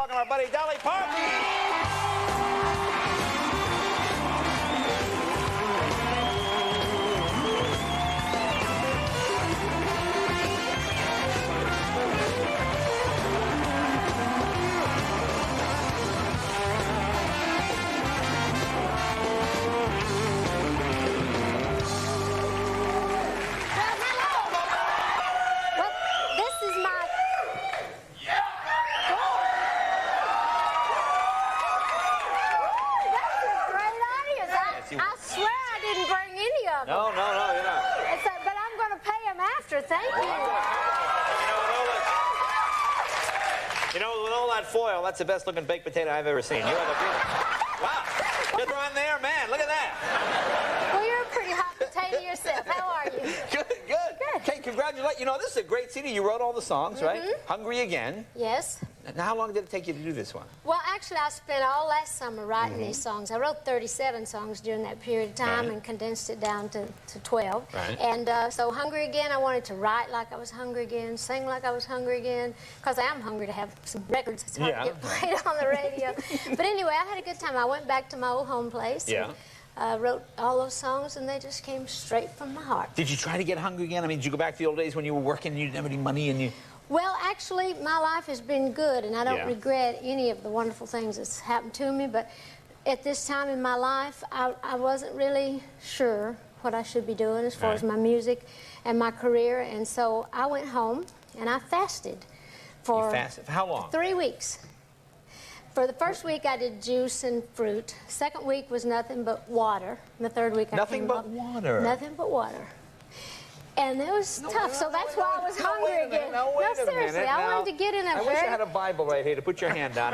Welcome our buddy Dolly Parton. I swear I didn't bring any of them. No, you're not. But I'm going to pay them after. Thank you. You know, with all that foil, that's the best looking baked potato I've ever seen. You are the wow. Just run there, man. Look at that. Well, you're a pretty hot potato yourself. How are you? Good. Okay, congratulations. You know, this is a great CD. You wrote all the songs, right? Hungry Again. Yes. Now, how long did it take you to do this one? Well, actually, I spent all last summer writing these songs. I wrote 37 songs during that period of time and condensed it down to 12. Right. And so Hungry Again, I wanted to write like I was hungry again, sing like I was hungry again, because I am hungry to have some records to get played on the radio. But anyway, I had a good time. I went back to my old home place. Yeah. And, wrote all those songs, and they just came straight from my heart. Did you try to get hungry again? I mean, did you go back to the old days when you were working and you didn't have any money and you... Well, actually, my life has been good, and I don't regret any of the wonderful things that's happened to me, but at this time in my life, I wasn't really sure what I should be doing as far as my music and my career, and so I went home, and I fasted for... You fasted? For how long? 3 weeks. For the first week, I did juice and fruit. Second week was nothing but water. And the third week, Nothing but water? Nothing but water. And it was tough, so that's why I was hungry again. No, seriously, I wanted to get in a I wish I had a Bible right here to put your hand on.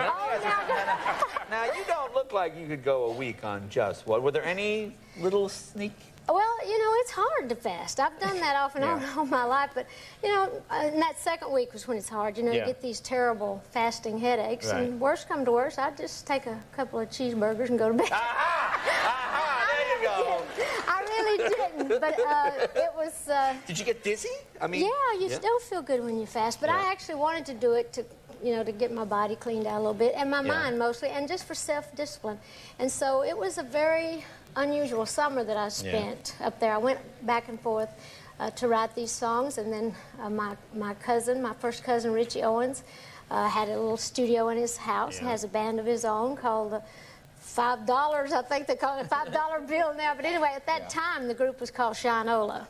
Now, you don't look like you could go a week on just what? Were there any little sneak... Well, you know, it's hard to fast. I've done that off and on all my life, but, you know, and that second week was when it's hard. You know, you get these terrible fasting headaches, and worst come to worst, I'd just take a couple of cheeseburgers and go to bed. There you go. I really didn't, but it was... Did you get dizzy? I mean... Yeah, you still feel good when you fast, but I actually wanted to do it to, you know, to get my body cleaned out a little bit, and my mind mostly, and just for self-discipline. And so it was a very unusual summer that I spent up there. I went back and forth to write these songs, and then my first cousin, Richie Owens, had a little studio in his house. He has a band of his own called the $5, I think they call it a $5 bill now, but anyway, at that time, the group was called Shinola.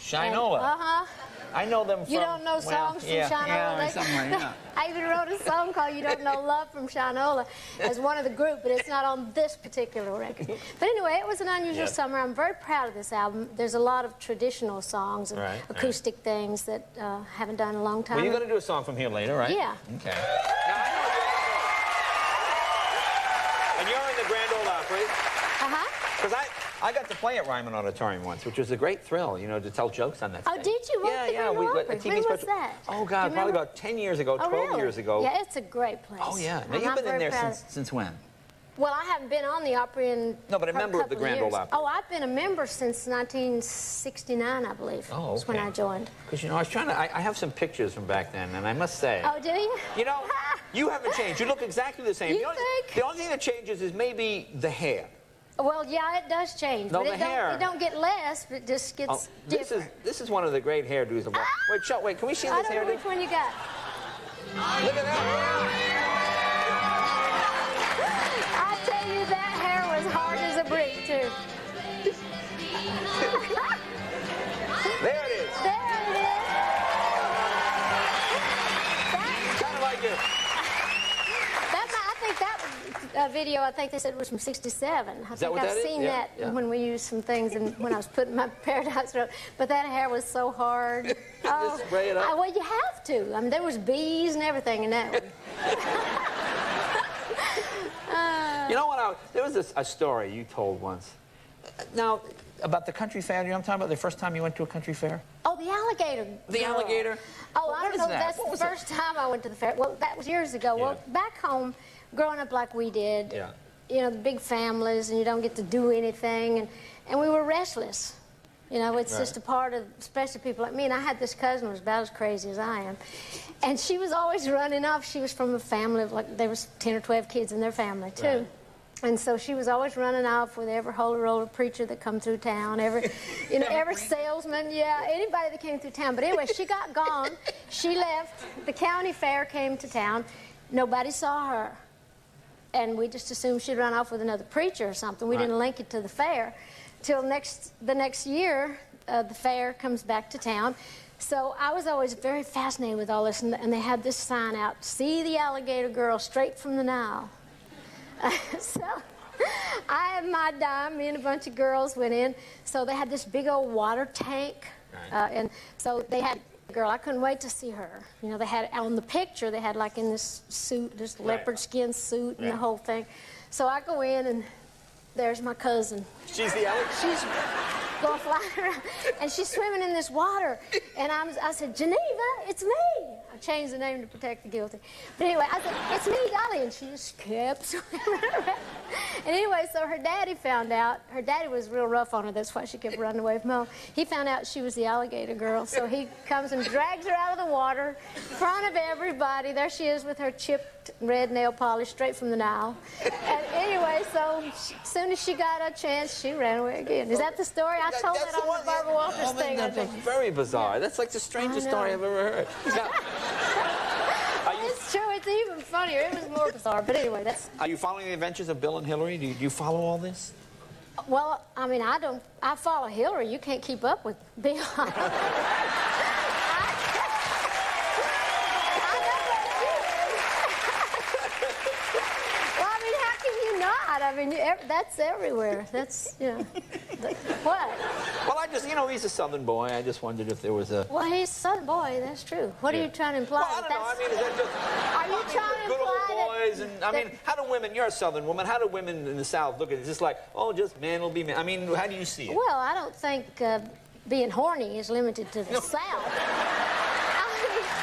Shinola? I know them from... You don't know songs from Shinola? I even wrote a song called You Don't Know Love from Shinola as one of the group, but it's not on this particular record. But anyway, it was an unusual summer. I'm very proud of this album. There's a lot of traditional songs and acoustic things that I haven't done in a long time. Well, you're going to do a song from here later, right? Yeah. Okay. Now, I know and you're in the Grand Ole Opry. Because I got to play at Ryman Auditorium once, which was a great thrill, you know, to tell jokes on that stage. Oh, did you? When was that? Oh, God, probably about 10 years ago, 12 years ago. Yeah, it's a great place. Oh, yeah. Now, you've been in there since when? Well, I haven't been on the Opry in No, but a member of the Grand Ole Opry. Oh, I've been a member since 1969, I believe. Oh, okay. That's when I joined. Because, you know, I was trying to... I have some pictures from back then, and I must say... Oh, do you? You know, you haven't changed. You look exactly the same. You think? The only thing that changes is maybe the hair. Well, yeah, it does change. No, but hair. It don't get less, but it just gets different. This is one of the great hairdos of all. Wait, can we see this hairdo? I don't know which one you got. Look at that. I tell you, that hair was hard as a brick, too. There it is. There it is. Kind of like it. I think that video, I think they said it was from '67. I think I've seen that when we used some things and when I was putting my Paradise Road. But that hair was so hard. Just spray it up. Well, you have to. I mean, there was bees and everything in that one. You know what? There was a story you told once. Now, about the country fair. You know what I'm talking about? The first time you went to a country fair? Oh, the alligator. The alligator? Oh, I don't know. That's the first time I went to the fair. Well, that was years ago. Yeah. Well, back home, growing up like we did, you know, the big families, and you don't get to do anything, and we were restless. You know, it's just a part of, especially people like me. And I had this cousin who was about as crazy as I am. And she was always running off. She was from a family of, like, there was 10 or 12 kids in their family, too. Right. And so she was always running off with every holy roller preacher that come through town, every salesman, anybody that came through town. But anyway, she got gone. She left. The county fair came to town. Nobody saw her. And we just assumed she'd run off with another preacher or something. We didn't link it to the fair. Till the next year, the fair comes back to town. So I was always very fascinated with all this, and they had this sign out, "See the alligator girl straight from the Nile." So I had my dime, me and a bunch of girls went in. So they had this big old water tank, and so they had a girl. I couldn't wait to see her. You know, they had on the picture, they had like in this suit, this leopard skin suit and the whole thing. So I go in and there's my cousin. She's the alligator? She's going flying around. And she's swimming in this water. And I said, "Geneva, it's me." I changed the name to protect the guilty. But anyway, I said, "It's me, Dolly." And she just kept swimming around. And anyway, so her daddy found out. Her daddy was real rough on her. That's why she kept running away from home. He found out she was the alligator girl. So he comes and drags her out of the water in front of everybody. There she is with her chipped red nail polish straight from the Nile. And anyway, so as soon as she got a chance, she ran away again. Is that the story? I told that on the Barbara Walters thing. That's very bizarre. That's like the strangest story I've ever heard. Now, it's true. It's even funnier. It was more bizarre. But anyway, that's... Are you following the adventures of Bill and Hillary? Do you follow all this? Well, I mean, I don't... I follow Hillary. You can't keep up with Bill. I mean, that's everywhere. That's, what? Well, he's a Southern boy. I just wondered if there was a... Well, he's a Southern boy, that's true. What are you trying to imply? Well, I don't know. I mean, is that just... Are you trying to good imply old boys and... I mean, how do women... You're a Southern woman. How do women in the South look at it? It's just like, oh, just man will be man. I mean, how do you see it? Well, I don't think being horny is limited to the South. Well,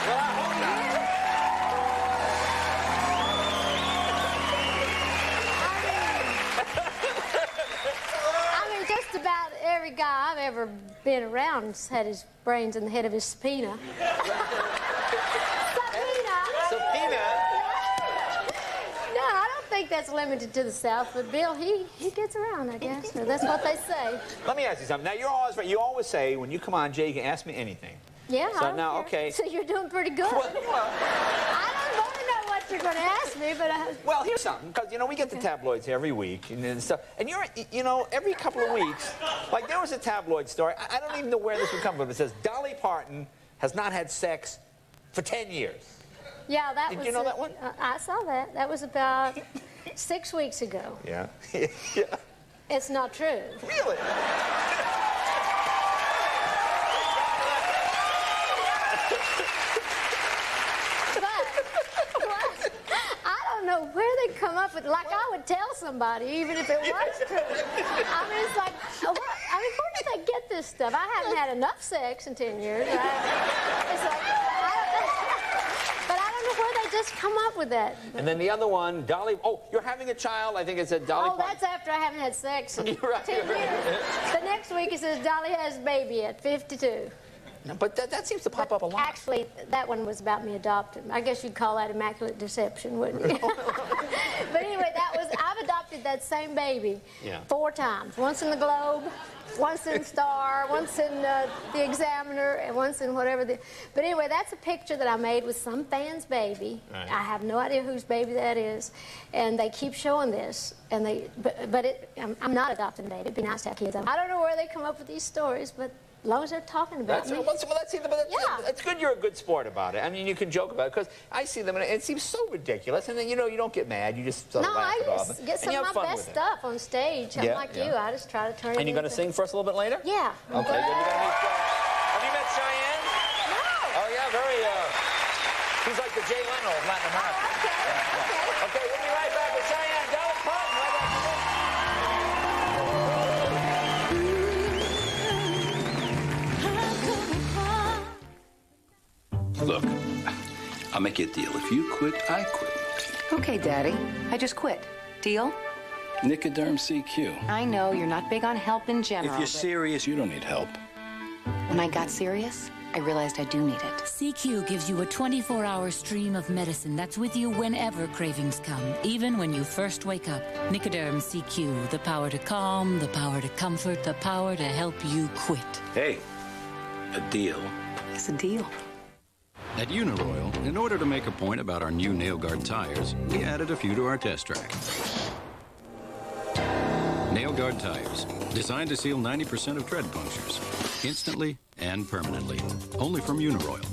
I hope not. About every guy I've ever been around has had his brains in the head of his subpoena. Subpoena? No, I don't think that's limited to the South, but Bill, he gets around, I guess. Or that's what they say. Let me ask you something. Now, you're always right. You always say, when you come on, Jay, you can ask me anything. Yeah, so now, okay. So you're doing pretty good. Well, I don't want to know what you're going to ask me, but Well, here's something, because, we get the tabloids every week and stuff. And every couple of weeks, like there was a tabloid story. I don't even know where this would come from. It says, Dolly Parton has not had sex for 10 years. Yeah, that was... Did you know that one? I saw that. That was about 6 weeks ago. Yeah. It's not true. Really? Where they come up with, like, I would tell somebody, even if it was true. I mean, it's like, where did they get this stuff? I haven't had enough sex in 10 years. Right? It's like, but I don't know where they just come up with that. And then the other one, Dolly, you're having a child. I think it said Dolly. Oh, that's after I haven't had sex in 10 right. years. The next week it says Dolly has a baby at 52. No, but that seems to pop up a lot. Actually, that one was about me adopting. I guess you'd call that immaculate deception, wouldn't you? But anyway, I've adopted that same baby 4 times. Once in the Globe, once in Star, once in the Examiner, and once in whatever. But anyway, that's a picture that I made with some fan's baby. Right. I have no idea whose baby that is. And they keep showing this. And I'm not adopting a baby. It'd be nice to have kids. I don't know where they come up with these stories, but... As long as they're talking about me. It's good you're a good sport about it. I mean, you can joke about it, because I see them, and it seems so ridiculous, and then, you don't get mad. You just sort of laugh it off. No, I just get some of my best stuff on stage. I'm like you. I just try to turn it into... And you're going to sing for us a little bit later? Yeah. Okay, good. Have you met Cheyenne? No. Oh, yeah, very... She's like the Jay Leno of Latin America. Okay, we'll be right back with Cheyenne. Dolly Parton, right back to this. Look, I'll make you a deal. If you quit, I quit. Okay, Daddy. I just quit. Deal? Nicoderm CQ. I know you're not big on help in general. If you're serious, you don't need help. When I got serious, I realized I do need it. CQ gives you a 24-hour stream of medicine that's with you whenever cravings come, even when you first wake up. Nicoderm CQ, the power to calm, the power to comfort, the power to help you quit. Hey, a deal. It's a deal. At Uniroyal, in order to make a point about our new nail guard tires, we added a few to our test track. Nail guard tires, designed to seal 90% of tread punctures, instantly and permanently. Only from Uniroyal.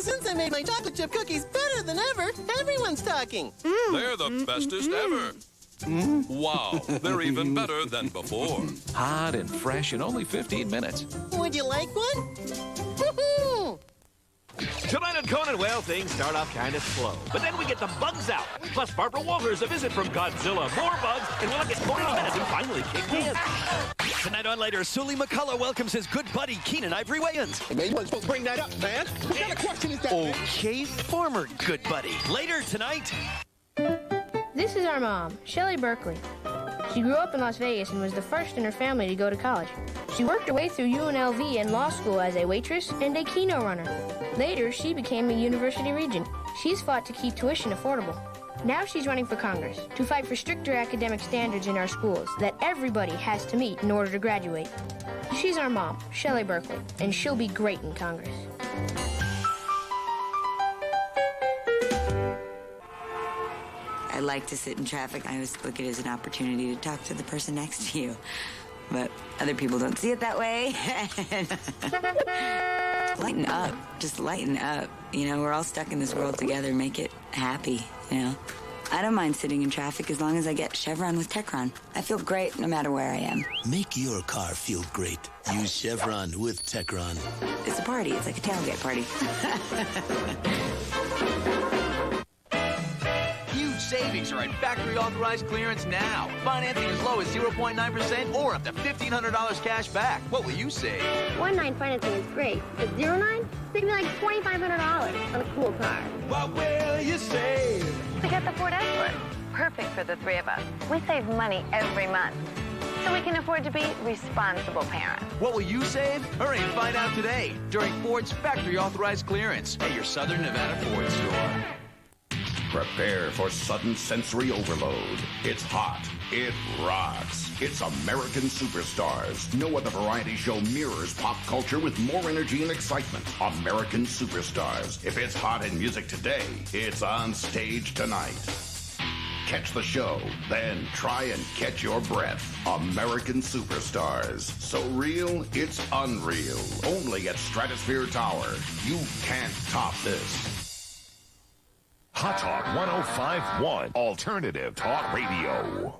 Since I made my chocolate chip cookies better than ever, everyone's talking. They're the bestest ever. Wow, they're even better than before. Hot and fresh in only 15 minutes. Would you like one? Woohoo! Tonight on Conan, well, things start off kind of slow. But then we get the bugs out. Plus, Barbara Walters, a visit from Godzilla, more bugs, and we'll get Tony Medicine finally kicked in. Tonight on Later, Sully McCullough welcomes his good buddy, Keenan Ivory Wayans. Hey, man, you wasn't supposed to bring that up, man. What kind of question is that, man? Okay, former good buddy. Later tonight. This is our mom, Shelley Berkeley. She grew up in Las Vegas and was the first in her family to go to college. She worked her way through UNLV and law school as a waitress and a keno runner. Later, she became a university regent. She's fought to keep tuition affordable. Now she's running for Congress to fight for stricter academic standards in our schools that everybody has to meet in order to graduate. She's our mom, Shelley Berkeley, and she'll be great in Congress. I like to sit in traffic. I always look at it as an opportunity to talk to the person next to you. But other people don't see it that way. Lighten up. Just lighten up. You know, we're all stuck in this world together. Make it happy, you know? I don't mind sitting in traffic as long as I get Chevron with Techron. I feel great no matter where I am. Make your car feel great. Use Chevron with Techron. It's a party. It's like a tailgate party. Huge savings are at factory authorized clearance now. Financing as low as 0.9% or up to $1,500 cash back. What will you save? 1.9 financing is great, but 0.9? Save me like $2,500 on a cool car. What will you save? We got the Ford Escort. Perfect for the three of us. We save money every month, so we can afford to be responsible parents. What will you save? Hurry and find out today during Ford's factory authorized clearance at your Southern Nevada Ford store. Prepare for sudden sensory overload. It's hot. It rocks. It's American Superstars. No other variety show mirrors pop culture with more energy and excitement. American Superstars. If it's hot in music today, it's on stage tonight. Catch the show, then try and catch your breath. American Superstars. So real, it's unreal. Only at Stratosphere Tower. You can't top this. Hot Talk 105.1 Alternative Talk Radio.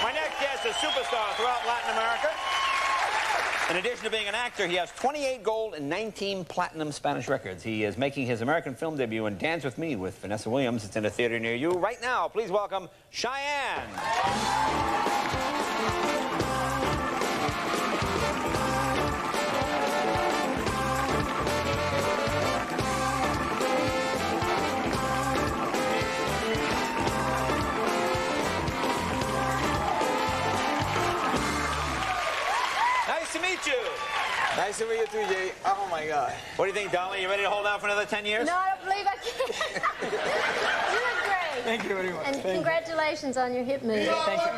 My next guest is a superstar throughout Latin America. In addition to being an actor, he has 28 gold and 19 platinum Spanish records. He is making his American film debut in Dance With Me with Vanessa Williams. It's in a theater near you right now. Please welcome Cheyenne. Nice to meet you too, Jay. Oh, my God. What do you think, Dolly? You ready to hold out for another 10 years? No, I don't believe I can. You look great. Thank you very much. And congratulations on your hit movie. Thank you.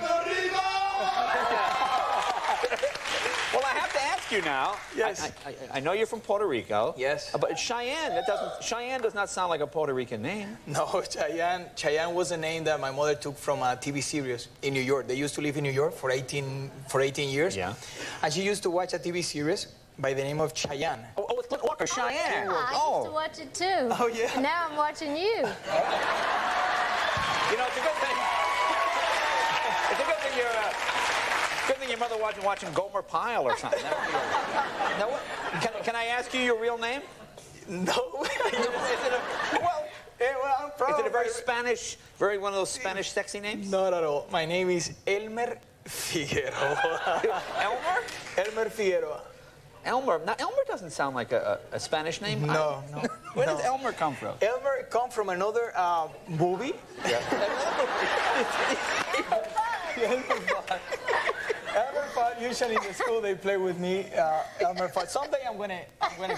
Well, I have to ask you now. Yes. I know you're from Puerto Rico. Yes. But Cheyenne, Cheyenne does not sound like a Puerto Rican name. No, Cheyenne was a name that my mother took from a TV series in New York. They used to live in New York for 18 years. Yeah. And she used to watch a TV series by the name of Cheyenne. Oh, look, Cheyenne. I used to watch it too. Oh, yeah. And now I'm watching you. You know, it's a good thing. It's a good thing good thing your mother wasn't watching Gomer Pyle or something. No, can I ask you your real name? No. Is it a very Spanish, one of those Spanish sexy names? Not at all. My name is Elmer Figueroa. Elmer? Elmer Figueroa. Elmer. Now, Elmer doesn't sound like a Spanish name. No. Where does Elmer come from? Elmer come from another movie. Yeah. Elmer Fudd, usually in the school they play with me. Elmer Fudd. Someday I'm gonna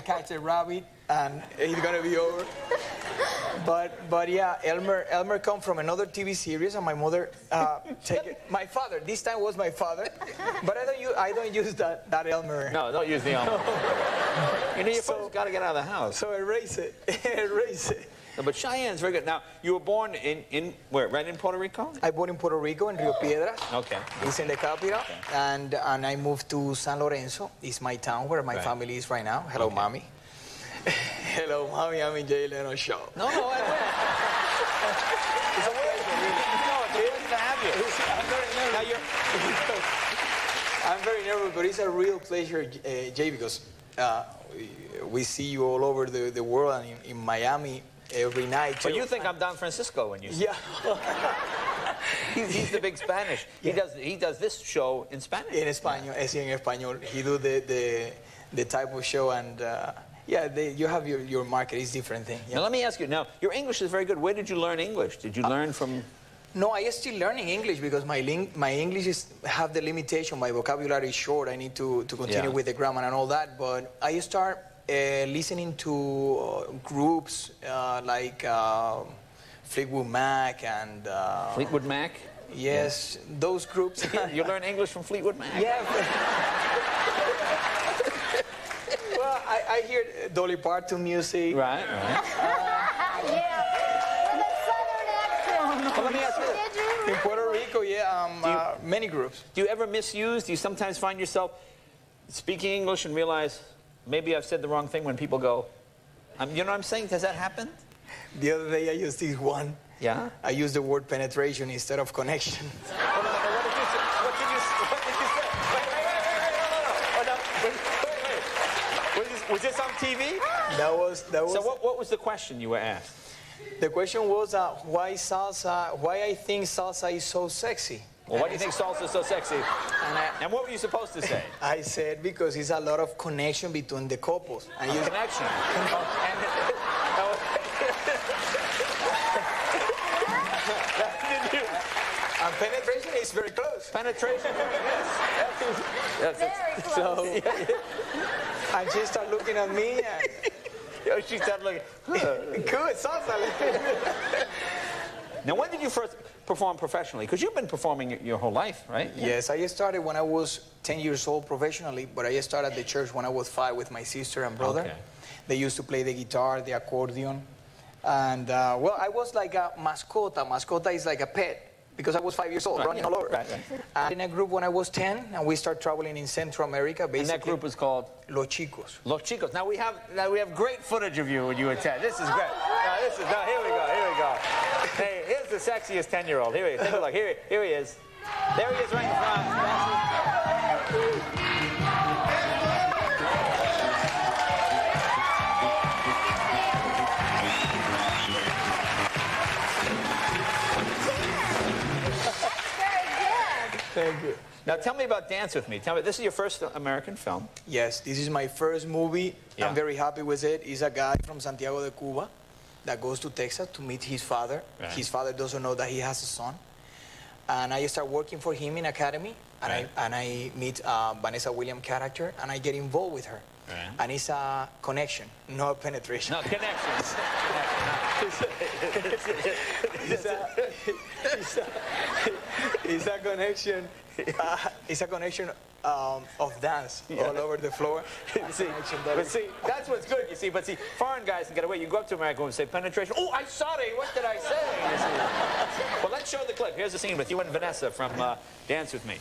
catch a rabbit and he's gonna be over. But yeah, Elmer come from another TV series, and my mother take it. My father. This time was my father, but I don't use that Elmer. No, don't use the Elmer. You know, you first got to get out of the house. So erase it. Erase it. No, but Cheyenne's very good. Now, you were born in where? Right in Puerto Rico? I born in Puerto Rico, in Rio Piedras. Okay. It's in the capital. Okay. And I moved to San Lorenzo. It's my town where my family is right now. Hello, Mommy. Hello, Mommy. I'm in Jay Leno show. No, I will. It's a pleasure, really. No, it's a pleasure to have you. I'm very nervous. I'm very nervous, but it's a real pleasure, Jay, because we see you all over the world and in Miami every night. But you think I'm Don Francisco when you say he's the big Spanish. Yeah. He does this show in Spanish. In Español, es en español. He do the type of show, and you have your market. It's different thing. Yeah. Now let me ask you. Now your English is very good. Where did you learn English? Did you learn from? No, I am still learning English because my English have the limitation. My vocabulary is short. I need to continue with the grammar and all that. But I start listening to groups like Fleetwood Mac and... Fleetwood Mac? Yes, those groups. You learn English from Fleetwood Mac? Yeah. Well, I hear Dolly Parton music. Right. Yeah. Well, let me ask you this. In Puerto Rico, many groups. Do you ever misuse? Do you sometimes find yourself speaking English and realize maybe I've said the wrong thing when people go, you know what I'm saying? Does that happen? The other day I used this one. Yeah? I used the word penetration instead of connection. What did you say? What did you say? Wait. Was this on TV? That was. So what was the question you were asked? The question was why I think salsa is so sexy. Well, why do you think salsa is so sexy? And what were you supposed to say? I said because it's a lot of connection between the couples. And connection. And penetration is very close. Penetration, yes. Very close. And she started looking at me and... She started looking, good, salsa. Now, when did you first perform professionally? Because you've been performing your whole life, right? Yes, I started when I was 10 years old professionally, but I started at the church when I was 5 with my sister and brother. Okay. They used to play the guitar, the accordion. And, well, I was like a mascota. Mascota is like a pet. Because I was 5 years old, running all over. Right. And in a group when I was 10, and we started traveling in Central America, basically. And that group was called? Los Chicos. Los Chicos. Now we have great footage of you when you attend. This is great. Here we go. Hey, here's the sexiest 10-year-old. Here he is. Take a look. Here he is. There he is right in front. Thank you. Now tell me about Dance With Me. Tell me, this is your first American film. Yes, this is my first movie. Yeah. I'm very happy with it. It's a guy from Santiago de Cuba that goes to Texas to meet his father. Right. His father doesn't know that he has a son. And I start working for him in Academy, and I meet Vanessa Williams' character, and I get involved with her. Right. And it's a connection, not a penetration. No, connections. It's a connection. It's a connection of dance all over the floor. But see, that's what's good. You see, but see, foreign guys can get away. You go up to America and say penetration. Oh, I'm sorry. What did I say? Well, let's show the clip. Here's the scene with you and Vanessa from Dance With Me.